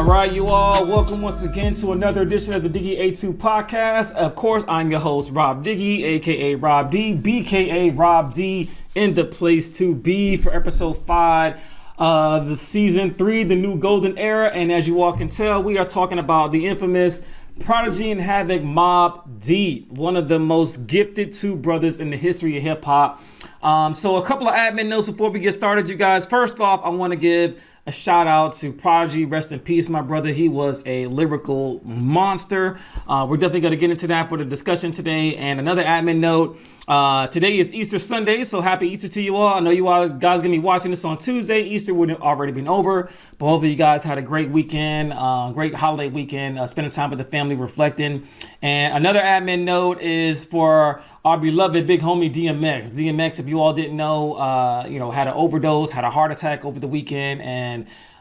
All right, you all, welcome once again to another edition of the Diggie A2 podcast. Of course, I'm your host, Robb Diggie, aka Robb D, BKA Robb D, in the place to be for episode 5 of the season 3, the new golden era. And as you all can tell, we are talking about the infamous Prodigy and Havoc Mobb Deep, one of the most gifted two brothers in the history of hip hop. So a couple of admin notes before we get started, you guys. First off, I want to give a shout out to Prodigy. Rest in peace, my brother. He was a lyrical monster. We're definitely going to get into that for the discussion today. And another admin note, today is Easter Sunday, so happy Easter to you all. I know you all guys going to be watching this on Tuesday. Easter would have already been over, but hopefully you guys had a great weekend, great holiday weekend, spending time with the family, reflecting. And another admin note is for our beloved big homie DMX. DMX, if you all didn't know, had an overdose, had a heart attack over the weekend, and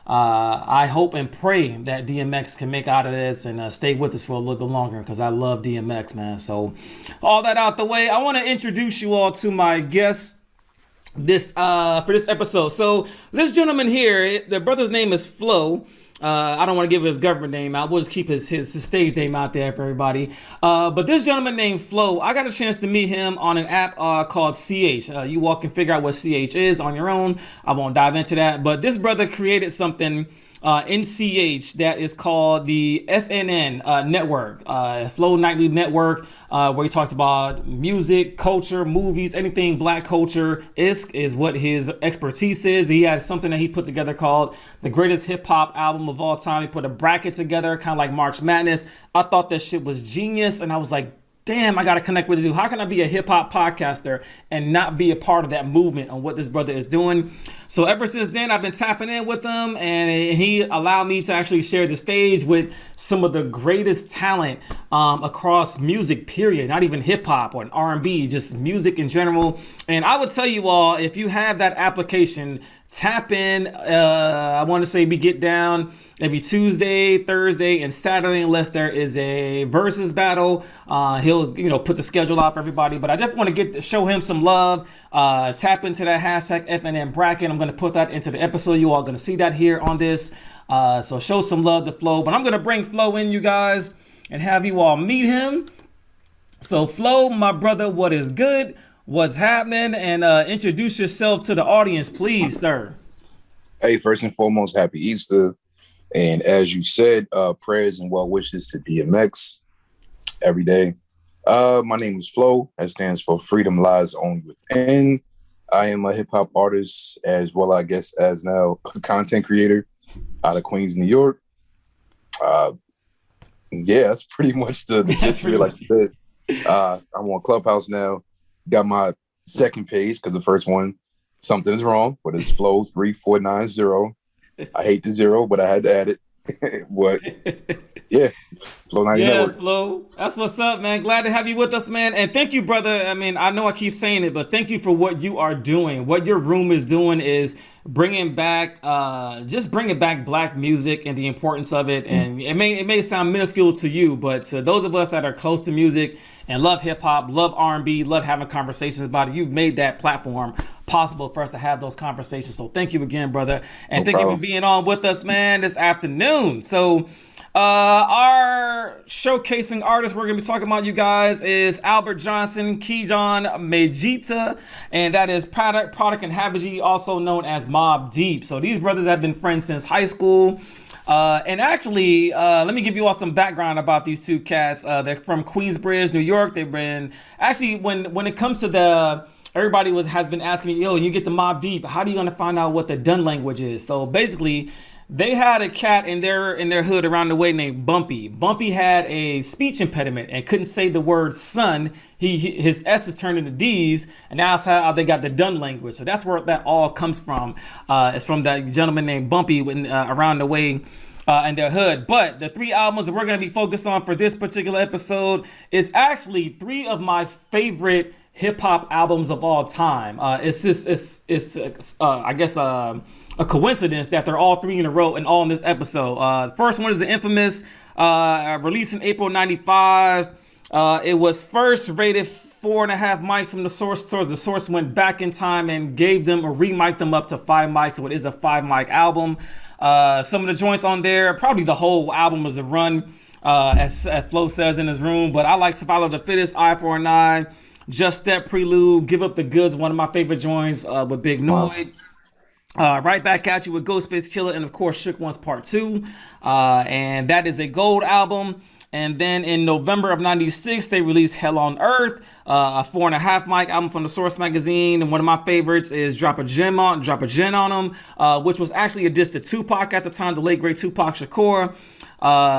I hope and pray that DMX can make out of this and stay with us for a little bit longer, because I love DMX, man. So all that out the way, I want to introduce you all to my guest for this episode. So this gentleman here, the brother's name is F.L.O.W. I don't want to give his government name out. We'll just keep his stage name out there for everybody. But this gentleman named F.L.O.W, I got a chance to meet him on an app called CH. You all can figure out what CH is on your own. I won't dive into that. But this brother created something in CH that is called the FNN network, F.L.O.W Nightly Network, where he talks about music, culture, movies, anything black culture is what his expertise is. He had something that he put together called the greatest hip hop album of all time. He put a bracket together, kind of like March Madness. I thought that shit was genius, and I was like, damn, I got to connect with this dude. How can I be a hip hop podcaster and not be a part of that movement on what this brother is doing? So ever since then, I've been tapping in with him, and he allowed me to actually share the stage with some of the greatest talent across music, period. Not even hip hop or R&B, just music in general. And I would tell you all, if you have that application, tap in. I want to say we get down every Tuesday, Thursday, and Saturday, unless there is a versus battle. He'll put the schedule out for everybody. But I definitely want to show him some love. Tap into that hashtag FNN bracket. I'm going to put that into the episode. You all going to see that here on this. So show some love to F.L.O.W. But I'm going to bring F.L.O.W in, you guys, and have you all meet him. So F.L.O.W, my brother, what is good? What's happening? And introduce yourself to the audience, please, sir. Hey, first and foremost, happy Easter. And as you said, prayers and well wishes to DMX every day. My name is F.L.O.W. That stands for Freedom Lies Only Within. I am a hip hop artist as well, I guess, as now a content creator out of Queens, New York. That's pretty much the gist of it, like you said. I'm on Clubhouse now. Got my second page because the first one, something is wrong, but it's F.L.O.W 3490. I hate the 0, but I had to add it. But yeah, F.L.O.W 90 Network. F.L.O.W, that's what's up, man. Glad to have you with us, man. And thank you, brother. I mean, I know I keep saying it, but thank you for what you are doing. What your room is doing is bringing back black music and the importance of it. And it may sound minuscule to you, but to those of us that are close to music and love hip hop, love R&B, love having conversations about it, you've made that platform possible for us to have those conversations. So thank you again, brother. And thank you for being on with us, man, this afternoon. So our showcasing artist we're going to be talking about, you guys, is Albert Johnson, Kejon Majita, and that is Product and Havoc, also known as Mobb Deep. So these brothers have been friends since high school. And actually, let me give you all some background about these two cats. They're from Queensbridge, New York. They've been actually, when it comes to everybody has been asking me, yo, you get the Mobb Deep, how are you going to find out what the done language is? So basically, they had a cat in their hood around the way named Bumpy. Bumpy had a speech impediment and couldn't say the word son. His S's turned into D's, and that's how they got the done language. So that's where that all comes from. It's from that gentleman named Bumpy around the way in their hood. But the 3 albums that we're going to be focused on for this particular episode is actually 3 of my favorite hip hop albums of all time. It's a coincidence that they're all 3 in a row and all in this episode. The first one is the infamous, released in April '95. It was first rated 4.5 mics from the source. The source went back in time and gave them or remiked them up to 5 mics. So it is a 5 mic album. Some of the joints on there, probably the whole album was a run, as F.L.O.W says in his room. But I like Survival of the Fittest, Eye for an Eye, Just Step Prelude, Give Up the Goods, one of my favorite joints with Big Noid. Right Back at You with Ghostface Killer, and of course Shook Ones Part 2. And that is a gold album. And then in November of 96, they released Hell on Earth, a 4.5 mic album from the Source magazine. And one of my favorites is Drop a Gem on them, which was actually a diss to Tupac at the time, the late great Tupac Shakur.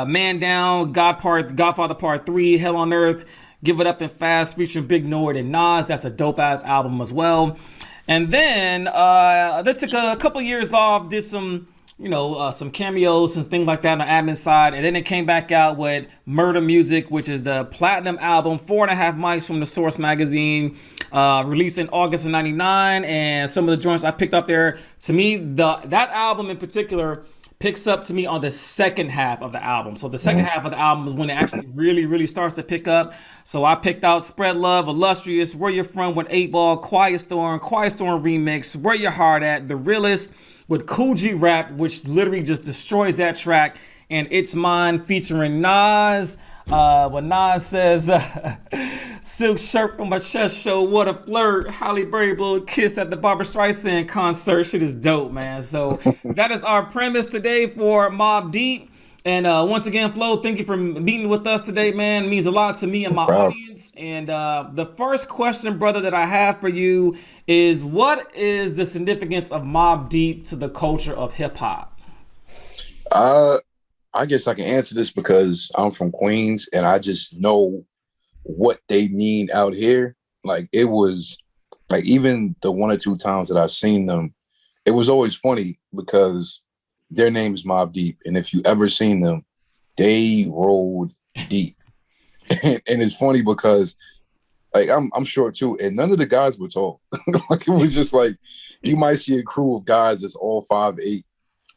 Man Down, Godfather Part 3, Hell on Earth, Give It Up and Fast, featuring Big Noid and Nas. That's a dope ass album as well. And then they took a couple years off, did some cameos and things like that on the admin side. And then it came back out with Murder Music, which is the platinum album, 4.5 mics from the Source magazine, released in August of 99. And some of the joints I picked up there, to me, that album in particular picks up to me on the second half of the album. So the second half of the album is when it actually really, really starts to pick up. So I picked out Spread Love, Illustrious, Where You're From with 8 Ball, Quiet Storm Remix, Where Your Heart At, The Realest with Cool G Rap, which literally just destroys that track, and It's Mine featuring Nas. When Nas says, silk shirt from my chest show, what a flirt, Halle Berry blew a kiss at the Barbra Streisand concert. Shit is dope, man. So that is our premise today for Mobb Deep. And once again, Flo, thank you for meeting with us today, man. It means a lot to me and my audience. And the first question, brother, that I have for you is, what is the significance of Mobb Deep to the culture of hip hop? I guess I can answer this because I'm from Queens and I just know what they mean out here. Like, it was like, even the 1 or 2 times that I've seen them, it was always funny because their name is Mobb Deep. And if you ever seen them, they rolled deep. and it's funny because like I'm short too, and none of the guys were tall. Like, it was just like, you might see a crew of guys that's all 5'8",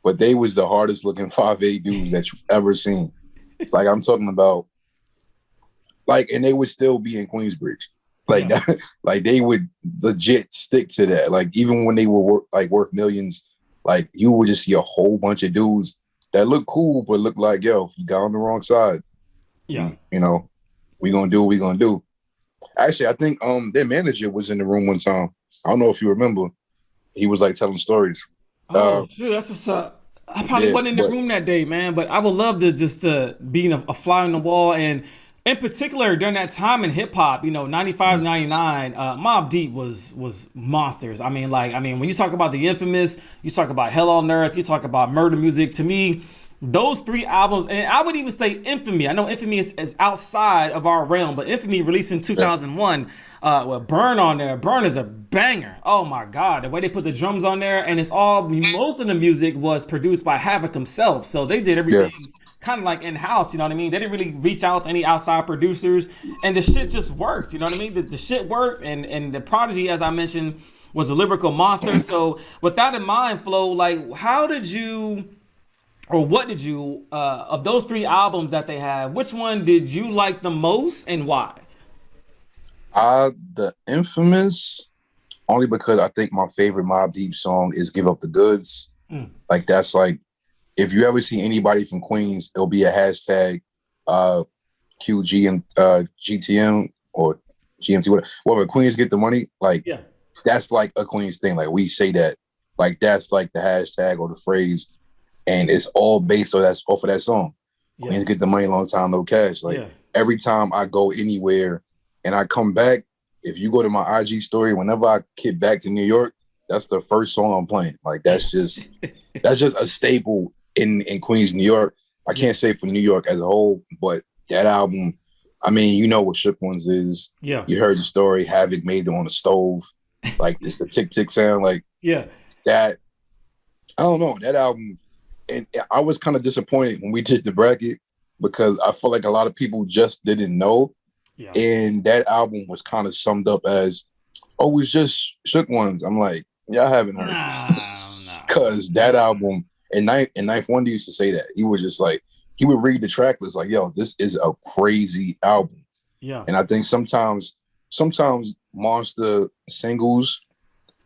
but they was the hardest looking 5'8" dudes that you've ever seen. Like, I'm talking about, like, and they would still be in Queensbridge. Like, that, like, they would legit stick to that. Like, even when they were worth millions, like, you would just see a whole bunch of dudes that look cool, but look like, yo, if you got on the wrong side, you know, we gonna do what we gonna do. Actually, I think their manager was in the room one time. I don't know if you remember. He was like telling stories. Oh, sure, that's what's up. I probably wasn't in the room that day, man, but I would love to just be a fly on the wall. And in particular, during that time in hip hop, 95, 99, Mobb Deep was monsters. I mean, when you talk about The Infamous, you talk about Hell on Earth, you talk about Murder Music, to me, those 3 albums, and I would even say Infamy. I know Infamy is outside of our realm, but Infamy released in 2001 with Burn on there. Burn is a banger. Oh my God, the way they put the drums on there, and most of the music was produced by Havoc himself. So they did everything kind of like in-house, you know what I mean? They didn't really reach out to any outside producers, and the shit just worked, you know what I mean? The shit worked, and the Prodigy, as I mentioned, was a lyrical monster. So with that in mind, Flo, like, how did you, or what did you, of those 3 albums that they had, which one did you like the most and why? The Infamous, only because I think my favorite Mobb Deep song is Give Up the Goods. Like, that's like, if you ever see anybody from Queens, it'll be a hashtag QG and GTM or GMT, whatever. Queens get the money. Like, that's like a Queens thing. Like, we say that. Like, that's like the hashtag or the phrase. And it's all based on off of that song. Queens get the money, long time, no cash. Like, every time I go anywhere and I come back, if you go to my IG story, whenever I get back to New York, that's the first song I'm playing. Like, that's just a staple in Queens, New York. I can't say for New York as a whole, but that album, I mean, you know what Shook Ones is. Yeah. You heard the story. Havoc made it on the stove. Like, it's the tick tick sound. Like, that, I don't know, that album. And I was kind of disappointed when we did the bracket because I feel like a lot of people just didn't know. Yeah. And that album was kind of summed up as, oh, it's just Shook Ones. I'm like, y'all haven't heard this. Because that album, and Ninth Wonder used to say that. He was just like, he would read the track list like, yo, this is a crazy album. Yeah. And I think sometimes sometimes monster singles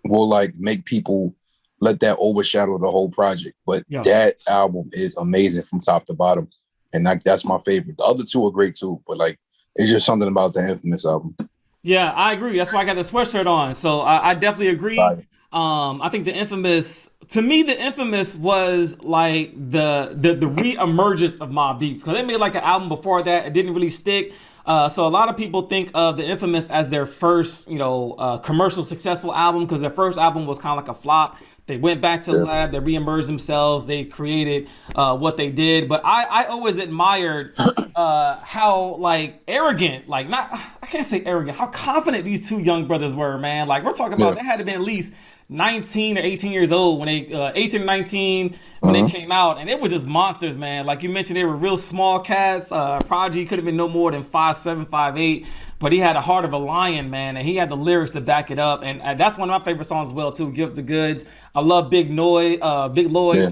will like make people let that overshadow the whole project. But that album is amazing from top to bottom. And that's my favorite. The other two are great too, but like it's just something about the Infamous album. Yeah, I agree. That's why I got the sweatshirt on. So I definitely agree. Right. I think the Infamous, to me, the Infamous was like the re-emergence of Mobb Deep, because they made like an album before that. It didn't really stick. So a lot of people think of the Infamous as their first, commercial successful album, because their first album was kind of like a flop. They went back to the lab, they re-emerged themselves, they created what they did. But I always admired how like arrogant, like not, I can't say arrogant, how confident these two young brothers were, man. Like we're talking about, they had to be at least 19 or 18 years old when they 18 or 19 when they came out, and they were just monsters, man. Like you mentioned, they were real small cats. Prodigy could have been no more than 5'7", 5'8", but he had a heart of a lion, man, and he had the lyrics to back it up. And that's one of my favorite songs as well too, Give the Goods. I love Big Lloyd's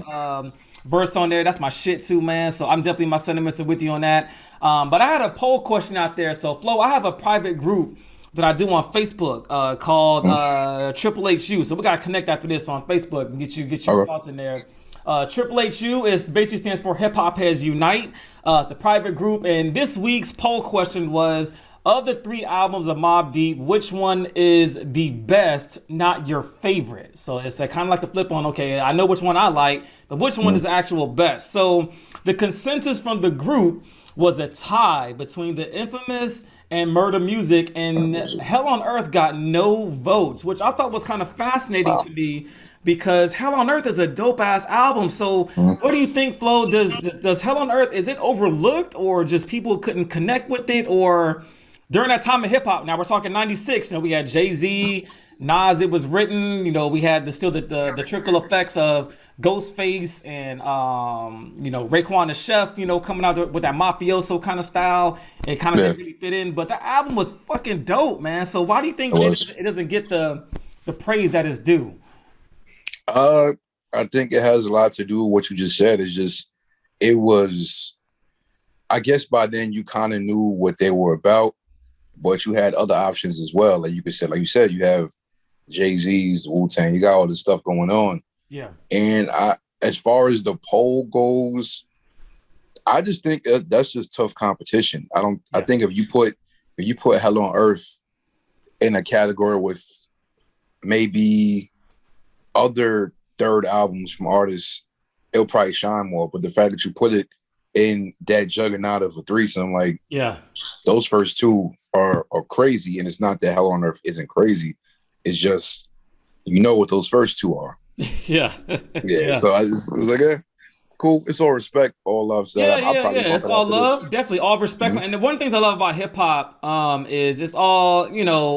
verse on there. That's my shit too, man. So I'm definitely, my sentiments are with you on that. But I had a poll question out there. So Flo, I have a private group that I do on Facebook called Triple HU. So we gotta connect after this on Facebook and get your thoughts in there. Triple HU is basically stands for Hip Hop Heads Unite. It's a private group, and this week's poll question was: of the 3 albums of Mobb Deep, which one is the best, not your favorite? So it's kind of like a flip on, okay, I know which one I like, but which one is the actual best? So the consensus from the group was a tie between the Infamous and Murder Music, and Hell on Earth got no votes, which I thought was kind of fascinating to me, because Hell on Earth is a dope ass album. So what do you think, Flo? Does Hell on Earth, is it overlooked, or just people couldn't connect with it, or during that time of hip hop? Now we're talking 96. We had Jay-Z, Nas. It was written. We had the trickle effects of Ghostface and Raekwon the Chef. Coming out with that mafioso kind of style. It kind of didn't really fit in, but the album was fucking dope, man. So why do you think it doesn't get the praise that it's due? I think it has a lot to do with what you just said. It was. I guess by then you kind of knew what they were about, but you had other options as well. Like you said, you have Jay-Z's, Wu-Tang, you got all this stuff going on. Yeah. And as far as the poll goes, I just think that's just tough competition. I think if you put Hell on Earth in a category with maybe other third albums from artists, it'll probably shine more. But the fact that you put it in that juggernaut of a threesome, like those first 2 are crazy, and it's not that Hell on Earth isn't crazy. It's just what those first 2 are. Yeah. So I was like, cool. It's all respect, all love. So It's all love. Definitely all respect. And the one of the things I love about hip hop is it's all,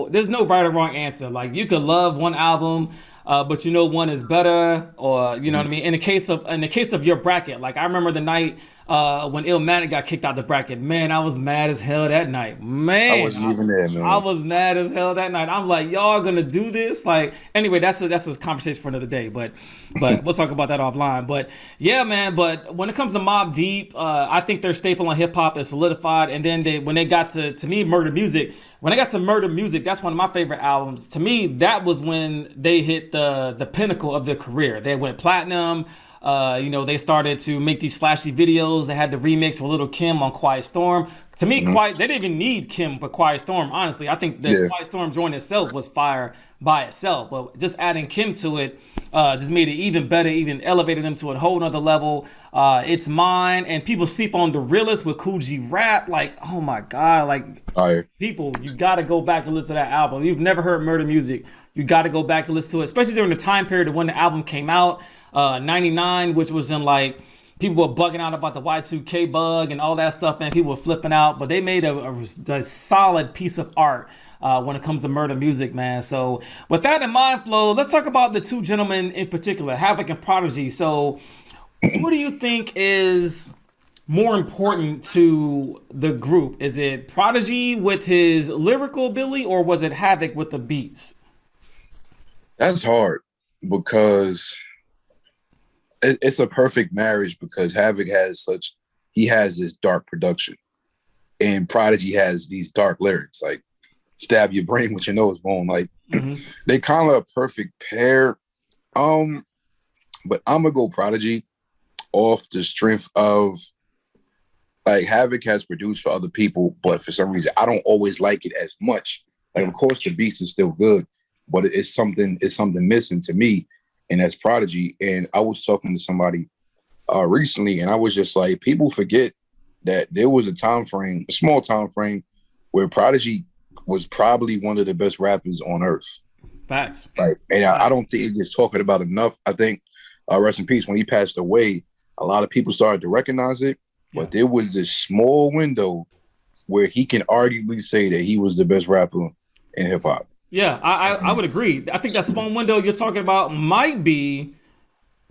there's no right or wrong answer. Like you could love one album, but one is better, or what I mean. In the case of your bracket, like I remember the night when Illmatic got kicked out the bracket. Man, I was mad as hell that night. Man, I wasn't even there, man. I was mad as hell that night. I'm like, y'all gonna do this? Like, anyway, that's a conversation for another day. But we'll talk about that offline. But yeah, man. But when it comes to Mobb Deep, I think their staple on hip hop is solidified. And then when they got to me, Murder Music. When they got to Murder Music, that's one of my favorite albums. To me, that was when they hit the pinnacle of their career. They went platinum. They started to make these flashy videos. They had the remix with Little Kim on Quiet Storm. To me, they didn't even need Kim for Quiet Storm, honestly. I think the Quiet Storm joint itself was fire by itself. But just adding Kim to it just made it even better, even elevated them to a whole nother level. It's Mine, and people sleep on The Realest with Cool G Rap. Like, oh my God. Like, people, you got to go back and listen to that album. If you've never heard Murder Music, you got to go back and listen to it, especially during the time period of when the album came out. 99, which was in like, people were bugging out about the Y2K bug and all that stuff, and people were flipping out, but they made a solid piece of art when it comes to Murder Music, man. So with that in mind, Flo, let's talk about the 2 gentlemen in particular, Havoc and Prodigy. So what do you think is more important to the group? Is it Prodigy with his lyrical ability, or was it Havoc with the beats? That's hard, because it's a perfect marriage, because Havoc has this dark production, and Prodigy has these dark lyrics. Like, stab your brain with your nose bone. Like they kind of a perfect pair. But I'm gonna go Prodigy off the strength of like Havoc has produced for other people, but for some reason I don't always like it as much. Like of course the beats is still good, but it's something missing to me, and that's Prodigy. And I was talking to somebody recently, and I was just like, people forget that there was a small time frame, where Prodigy was probably one of the best rappers on earth. Facts. Like, and I don't think it gets talked about enough. I think, rest in peace, when he passed away, a lot of people started to recognize it, but there was this small window where he can arguably say that he was the best rapper in hip hop. Yeah, I would agree. I think that small window you're talking about might be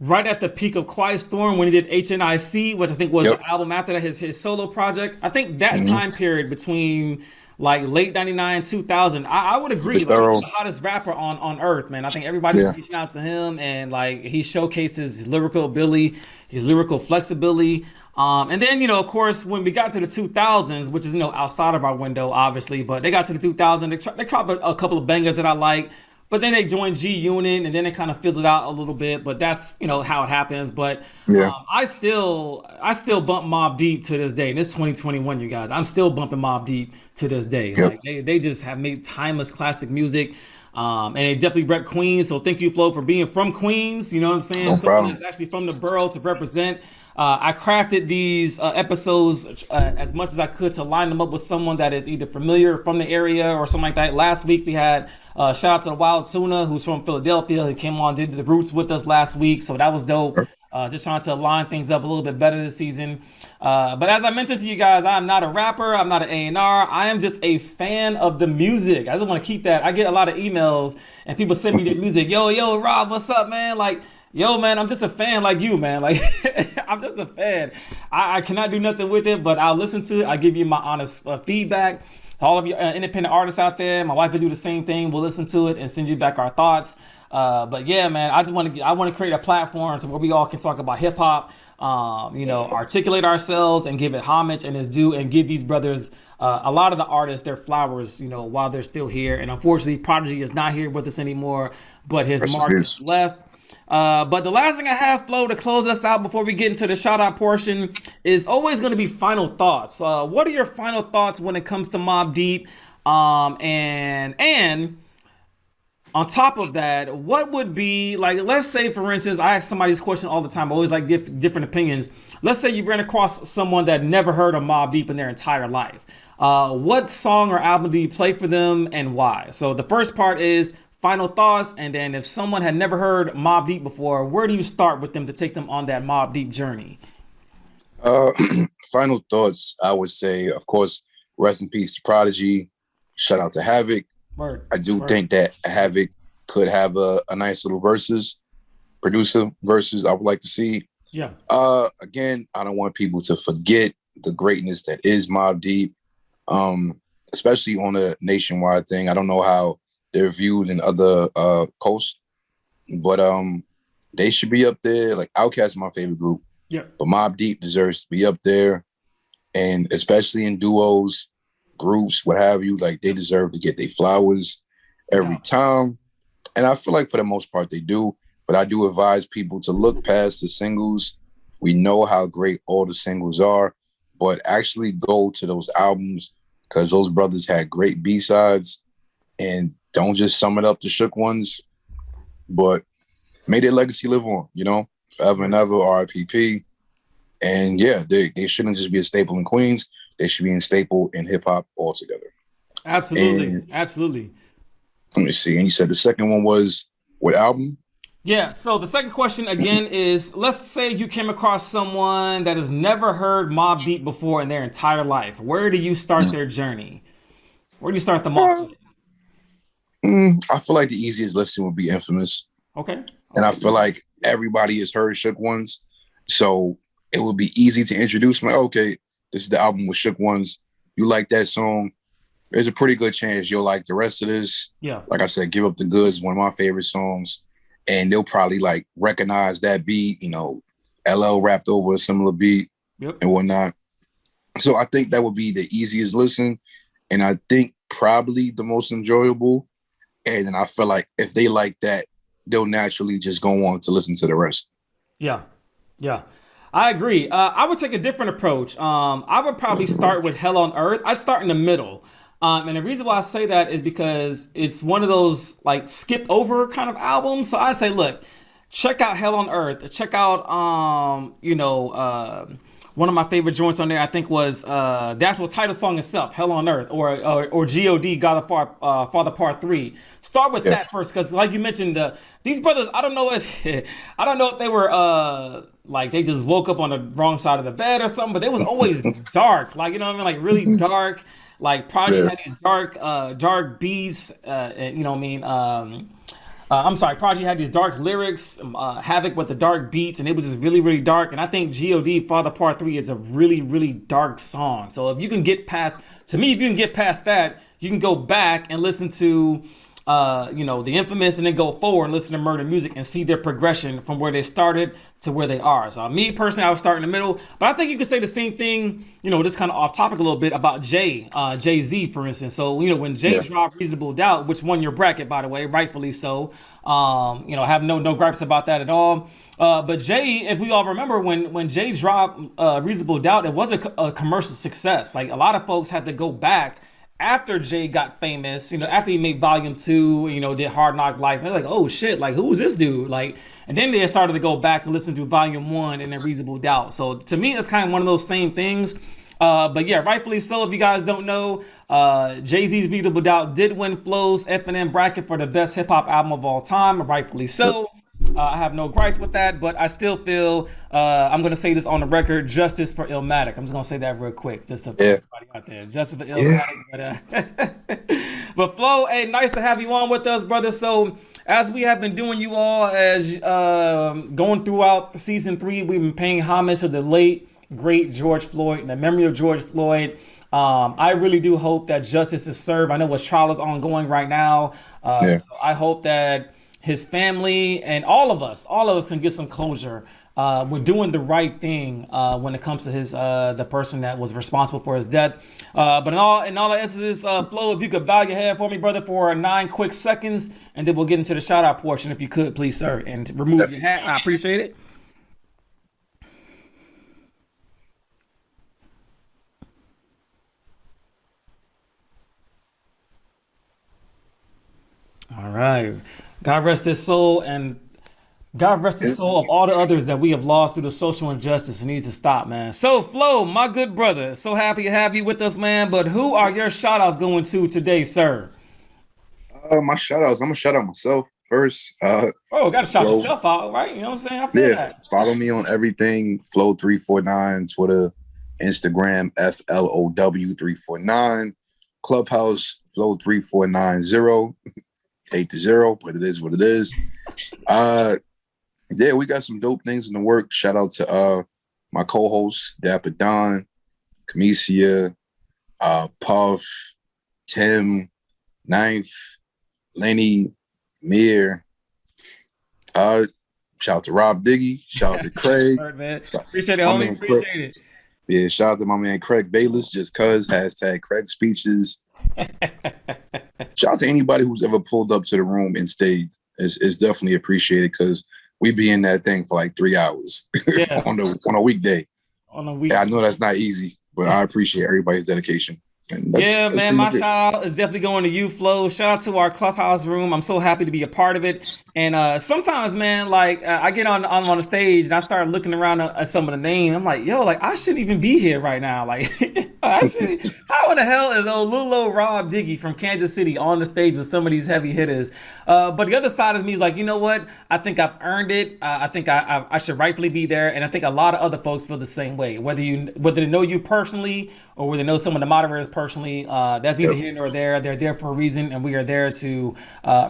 right at the peak of Quiet Storm when he did HNIC, which I think was the album after that, his solo project. I think that time period between like late 99, 2000, I would agree. Like, he's the hottest rapper on earth, man. I think everybody's reaching out to him, and like he showcased his lyrical ability, his lyrical flexibility. And then, of course, when we got to the 2000s, which is, outside of our window, obviously, but they got to the 2000s, they caught a couple of bangers that I like. But then they joined G-Unit, and then it kind of fizzled out a little bit. But that's how it happens. But I still bump Mobb Deep to this day. And it's 2021, you guys. I'm still bumping Mobb Deep to this day. Like they just have made timeless classic music. And they definitely rep Queens. So thank you, F.L.O.W, for being from Queens. You know what I'm saying? No Someone problem. that's actually from the borough to represent. I crafted these episodes as much as I could to line them up with someone that is either familiar from the area or something like that. Last week we had shout out to the Wild Tuna, who's from Philadelphia. He came on, did the Roots with us last week, so that was dope. Just trying to line things up a little bit better this season. But as I mentioned to you guys, I'm not a rapper. I'm not an A&R. I am just a fan of the music. I just want to keep that. I get a lot of emails and people send me their music. Yo, Rob, what's up, man? Like, yo, man, I'm just a fan like you, man. Like, I'm just a fan. I cannot do nothing with it, but I'll listen to it. I'll give you my honest feedback. All of you independent artists out there, my wife will do the same thing. We'll listen to it and send you back our thoughts. But yeah, man, I want to create a platform where we all can talk about hip hop, articulate ourselves and give it homage and its due, and give these brothers, a lot of the artists, their flowers, while they're still here. And unfortunately, Prodigy is not here with us anymore, but his mark is left. But the last thing I have, F.L.O.W, to close us out before we get into the shout out portion is always going to be final thoughts. What are your final thoughts when it comes to Mobb Deep? And on top of that, what would be, like, let's say, for instance, I ask somebody this question all the time. I always like different opinions. Let's say you ran across someone that never heard of Mobb Deep in their entire life. What song or album do you play for them and why? So the first part is final thoughts, and then if someone had never heard Mobb Deep before, where do you start with them to take them on that Mobb Deep journey? Final thoughts, I would say, of course, rest in peace to Prodigy. Shout out to Havoc. I do think that Havoc could have a nice little producer verses I would like to see. Yeah. Again, I don't want people to forget the greatness that is Mobb Deep, especially on a nationwide thing. I don't know how they're viewed in other coasts, but they should be up there. Like Outkast is my favorite group, but Mobb Deep deserves to be up there, and especially in duos, groups, what have you. Like they deserve to get their flowers every time, and I feel like for the most part they do. But I do advise people to look past the singles. We know how great all the singles are, but actually go to those albums, because those brothers had great B-sides. And don't just sum it up to shook ones, but made their legacy live on, forever and ever, RIPP. And yeah, they shouldn't just be a staple in Queens. They should be a staple in hip hop altogether. Absolutely. Absolutely. Let me see. And you said the second one was what album? Yeah. So the second question again is, let's say you came across someone that has never heard Mobb Deep before in their entire life. Where do you start their journey? Where do you start them off with? I feel like the easiest listen would be Infamous. Okay. And I feel like everybody has heard Shook Ones. So it would be easy to introduce them. Okay, this is the album with Shook Ones. You like that song. There's a pretty good chance you'll like the rest of this. Yeah. Like I said, Give Up the Goods, one of my favorite songs. And they'll probably like recognize that beat, LL rapped over a similar beat and whatnot. So I think that would be the easiest listen. And I think probably the most enjoyable. And then I feel like if they like that, they'll naturally just go on to listen to the rest. Yeah, yeah, I agree. I would take a different approach. I would probably start with Hell on Earth. I'd start in the middle. And the reason why I say that is because it's one of those like skipped over kind of albums. So I'd say, look, check out Hell on Earth. Check out, one of my favorite joints on there, I think, was the actual title song itself, "Hell on Earth," or God, God of Father Part 3. Start with that first, because like you mentioned, these brothers, I don't know if I don't know if they were like they just woke up on the wrong side of the bed or something, but they was always dark, like, you know what I mean, like really dark. Like Prodigy had these dark beats, and, you know what I mean. I'm sorry, Prodigy had these dark lyrics, Havoc with the dark beats, and it was just really, really dark. And I think God Father Part 3 is a really, really dark song. So if you can get past, to me, if you can get past that, you can go back and listen to, the Infamous, and then go forward and listen to Murder Music and see their progression from where they started to where they are. So me personally, I would start in the middle, but I think you could say the same thing, this kind of off topic a little bit about Jay-Z, for instance. So, when Jay dropped Reasonable Doubt, which won your bracket, by the way, rightfully so. I have no gripes about that at all. But Jay, if we all remember, when Jay dropped Reasonable Doubt, it was a commercial success. Like, a lot of folks had to go back after Jay got famous, after he made Volume 2, did Hard Knock Life, and they're like, oh shit, like, who is this dude? Like, and then they started to go back and listen to Volume 1 and then Reasonable Doubt. So to me, it's kind of one of those same things. But yeah, rightfully so. If you guys don't know, Jay-Z's Reasonable Doubt did win F.L.O.'s F&M bracket for the best hip hop album of all time, rightfully so. I have no gripes with that, but I still feel, I'm going to say this on the record, justice for Illmatic. I'm just going to say that real quick, just to put everybody out there. Justice for Illmatic. But F.L.O., hey, nice to have you on with us, brother. So as we have been doing, you all, as going throughout season 3, we've been paying homage to the late, great George Floyd, in the memory of George Floyd. I really do hope that justice is served. I know his trial is ongoing right now. So I hope that his family and all of us can get some closure. We're doing the right thing when it comes to his the person that was responsible for his death. But in all instances, F.L.O., if you could bow your head for me, brother, for 9 quick seconds, and then we'll get into the shout out portion, if you could, please, sir, and remove your hat. I appreciate it. All right. God rest his soul, and God rest the soul of all the others that we have lost through the social injustice. It needs to stop, man. So, F.L.O., my good brother, so happy to have you with us, man. But who are your shout outs going to today, sir? My shout outs, I'm going to shout out myself first. Got to shout yourself out, right? You know what I'm saying? I feel that. Follow me on everything, F.L.O.349, Twitter, Instagram, F.L.O.W 349, Clubhouse, F.L.O. 3490. 8-0, but it is what it is. We got some dope things in the work. Shout out to my co-hosts, Dapper Don, Camicia, Puff, Tim, Ninth, Lenny, Mir. Shout out to Robb Diggie. Shout out to Craig. Right, man. Appreciate it, homie. Appreciate it. Yeah, shout out to my man Craig Bayless, just cuz, #Craig Speeches. Shout out to anybody who's ever pulled up to the room and stayed. It's definitely appreciated, because we be in that thing for like 3 hours on a weekday. I know that's not easy, but I appreciate everybody's dedication. Man, my shout out is definitely going to you, F.L.O. Shout out to our Clubhouse room. I'm so happy to be a part of it. And sometimes, man, like I get on the stage and I start looking around at some of the names. I'm like, yo, like I shouldn't even be here right now. Like, how in the hell is old little old Robb Diggie from Kansas City on the stage with some of these heavy hitters? But the other side of me is like, you know what? I think I've earned it. I think I should rightfully be there. And I think a lot of other folks feel the same way. Whether they know you personally or whether they know some of the moderators personally, that's neither here nor there. They're there for a reason, and we are there to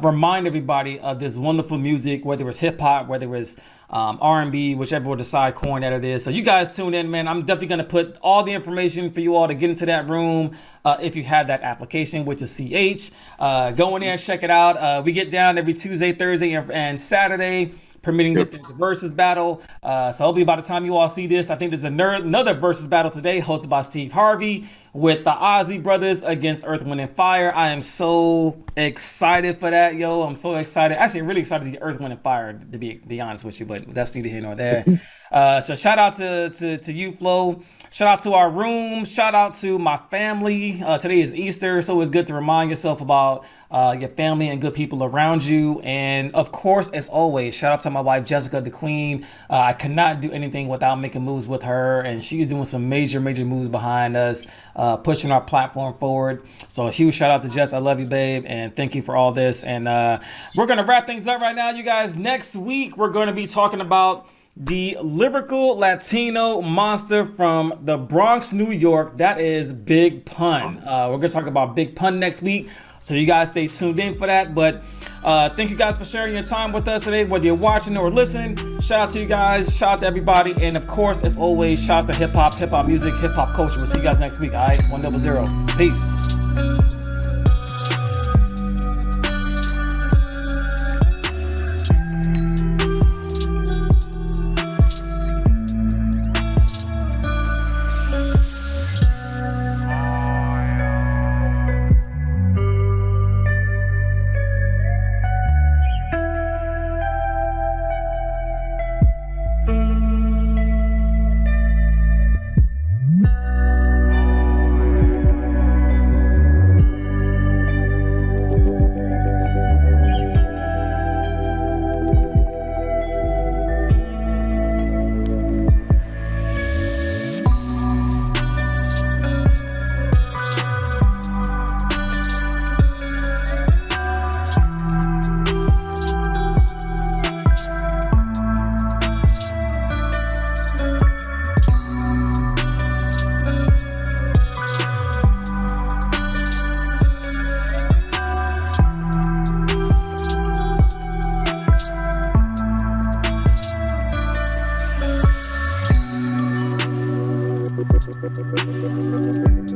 remind everybody of this wonderful music, whether it's hip hop, whether it's R&B, whichever will decide corn that it is. So you guys tune in, man. I'm definitely going to put all the information for you all to get into that room if you have that application, which is CH. Go in there and check it out. We get down every Tuesday, Thursday, and Saturday, permitting the versus battle. So hopefully by the time you all see this, I think there's another versus battle today hosted by Steve Harvey. with the Ozzy brothers against Earth, Wind, and Fire. I am so excited for that, yo. I'm so excited. Actually, really excited to see Earth, Wind, and Fire, to be honest with you, but that's neither here nor there. So shout out to you, F.L.O.W. Shout out to our room. Shout out to my family. Today is Easter, so it's good to remind yourself about your family and good people around you. And of course, as always, shout out to my wife, Jessica, the queen. I cannot do anything without making moves with her, and she is doing some major moves behind us, pushing our platform forward. So a huge shout out to Jess. I love you, babe, and thank you for all this. And we're going to wrap things up right now, you guys. Next week, we're going to be talking about the lyrical Latino monster from the Bronx, New York. That is Big Pun. We're going to talk about Big Pun next week, so you guys stay tuned in for that. But thank you guys for sharing your time with us today, whether you're watching or listening. Shout out to you guys. Shout out to everybody. And of course, as always, shout out to hip hop music, hip hop culture. We'll see you guys next week. All right, 100. Peace. Thank you.